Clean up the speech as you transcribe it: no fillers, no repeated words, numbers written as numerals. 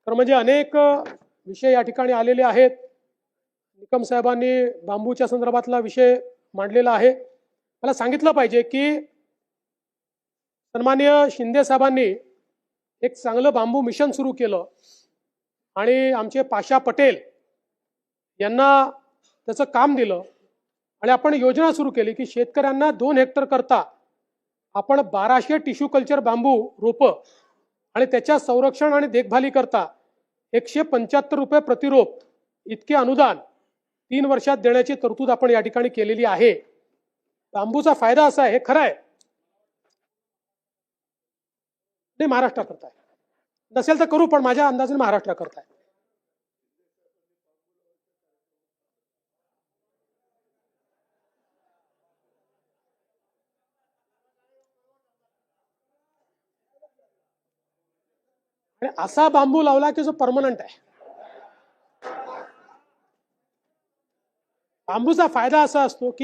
तर म्हणजे अनेक विषय या ठिकाणी आलेले आहेत. निकम साहेबांनी बांबूच्या संदर्भातला विषय मांडलेला आहे. मला सांगितलं पाहिजे की सन्माननीय शिंदे साहेबांनी एक चांगलं बांबू मिशन सुरू केलं आणि आमचे पाशा पटेल यांना त्याचं काम दिलं आणि आपण योजना सुरू केली की शेतकऱ्यांना 2 हेक्टर करता आपण 1200 टिश्यू कल्चर बांबू रोपं आणि त्याच्या संरक्षण आणि देखभाली करता 175 रुपये प्रतिरोप इतके अनुदान 3 वर्षात देण्याची तरतूद आपण या ठिकाणी केलेली आहे. बांबूचा फायदा असा आहे, हे खरं आहे, ते महाराष्ट्र करताय. नसेल तर करू, पण माझ्या अंदाजाने महाराष्ट्र करताय. आणि असा बांबू लावला की जो परमनंट आहे. बांबूचा फायदा असा असतो की